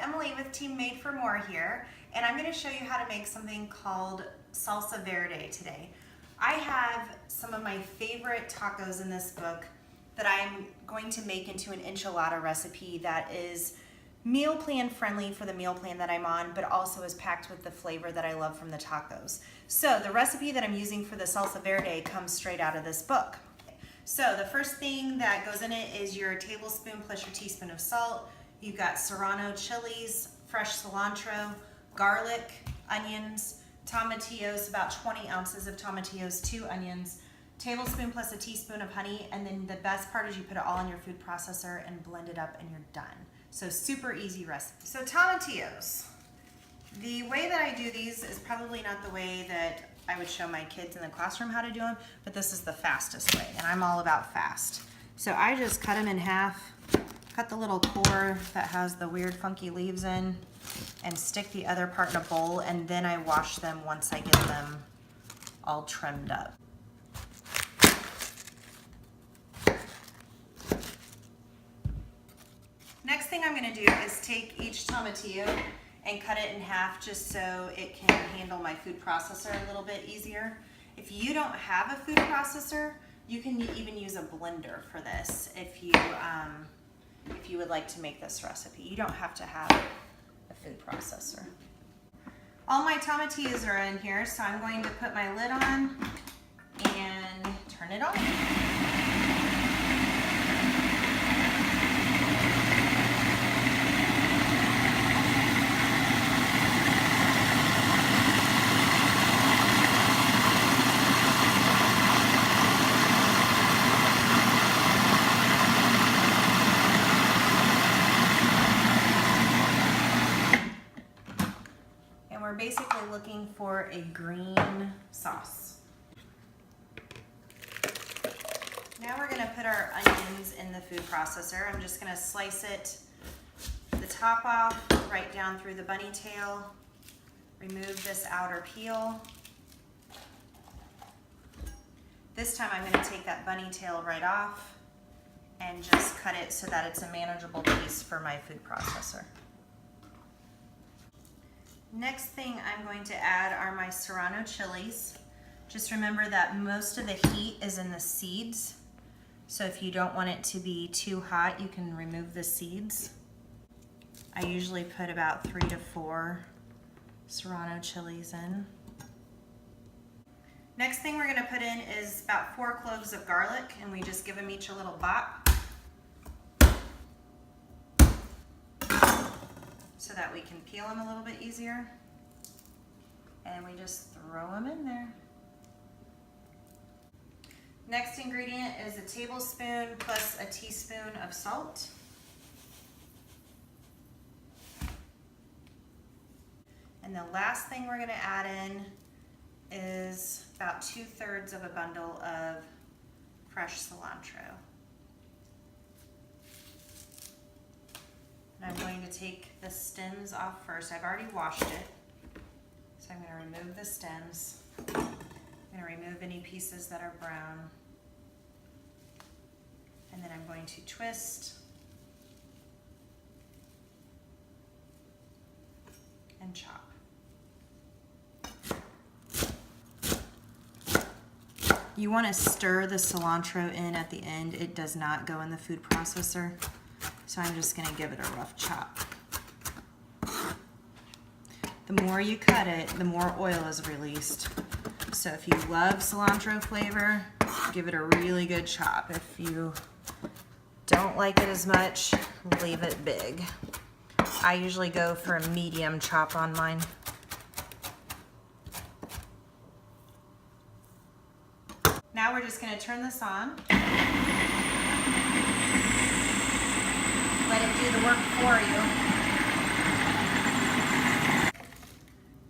Emily with Team Made for More here, and I'm going to show you how to make something called Salsa Verde today. I have some of my favorite tacos in this book that I'm going to make into an enchilada recipe that is meal plan friendly for the meal plan that I'm on, but also is packed with the flavor that I love from the tacos. So the recipe that I'm using for the Salsa Verde comes straight out of this book. So the first thing that goes in it is your tablespoon plus your teaspoon of salt. You've got serrano chilies, fresh cilantro, garlic, onions, tomatillos, about 20 ounces of tomatillos, 2 onions, tablespoon plus a teaspoon of honey, and then the best part is you put it all in your food processor and blend it up and you're done. So super easy recipe. So tomatillos. The way that I do these is probably not the way that I would show my kids in the classroom how to do them, but this is the fastest way, and I'm all about fast. So I just cut them in half, cut the little core that has the weird funky leaves in, and stick the other part in a bowl, and then I wash them once I get them all trimmed up. Next thing I'm going to do is take each tomatillo and cut it in half just so it can handle my food processor a little bit easier. If you don't have a food processor, you can even use a blender for this if you would like to make this recipe. You don't have to have a food processor. All my tomatillos are in here, so I'm going to put my lid on and turn it on. We're basically looking for a green sauce. Now we're going to put our onions in the food processor. I'm just going to slice it the top off, right down through the bunny tail, remove this outer peel. This time I'm going to take that bunny tail right off and just cut it so that it's a manageable piece for my food processor. Next thing I'm going to add are my serrano chilies. Just remember that most of the heat is in the seeds. So if you don't want it to be too hot, you can remove the seeds. I usually put about 3 to 4 serrano chilies in. Next thing we're going to put in is about 4 cloves of garlic, and we just give them each a little bop, so that we can peel them a little bit easier. And we just throw them in there. Next ingredient is a tablespoon plus a teaspoon of salt. And the last thing we're gonna add in is about 2/3 of a bundle of fresh cilantro. I'm going to take the stems off first. I've already washed it, so I'm going to remove the stems. I'm going to remove any pieces that are brown, and then I'm going to twist and chop. You want to stir the cilantro in at the end. It does not go in the food processor. So I'm just going to give it a rough chop. The more you cut it, the more oil is released. So if you love cilantro flavor, give it a really good chop. If you don't like it as much, leave it big. I usually go for a medium chop on mine. Now we're just going to turn this on. Let it do the work for you.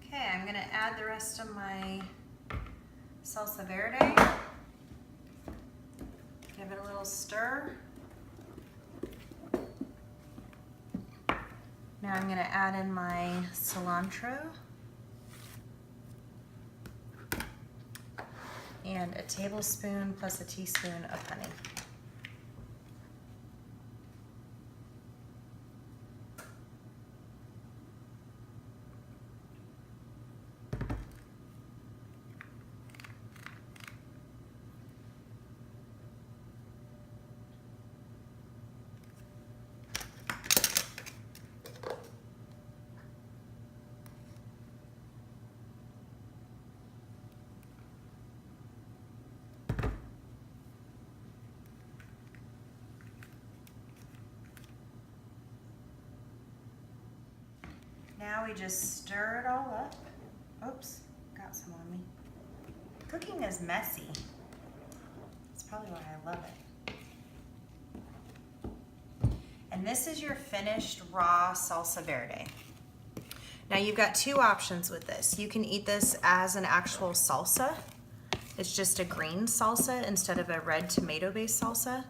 Okay, I'm going to add the rest of my salsa verde. Give it a little stir. Now I'm going to add in my cilantro and a tablespoon plus a teaspoon of honey. Now we just stir it all up. Oops, got some on me. Cooking is messy. That's probably why I love it. And this is your finished raw salsa verde. Now you've got two options with this. You can eat this as an actual salsa. It's just a green salsa instead of a red tomato-based salsa.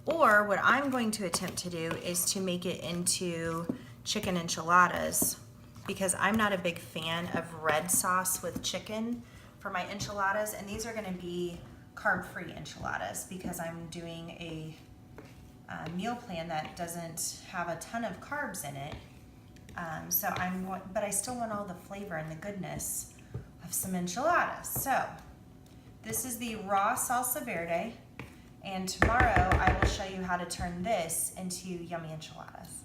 Or what I'm going to attempt to do is to make it into chicken enchiladas, because I'm not a big fan of red sauce with chicken for my enchiladas, and these are gonna be carb-free enchiladas because I'm doing a meal plan that doesn't have a ton of carbs in it. But I still want all the flavor and the goodness of some enchiladas. So this is the raw salsa verde, and tomorrow I will show you how to turn this into yummy enchiladas.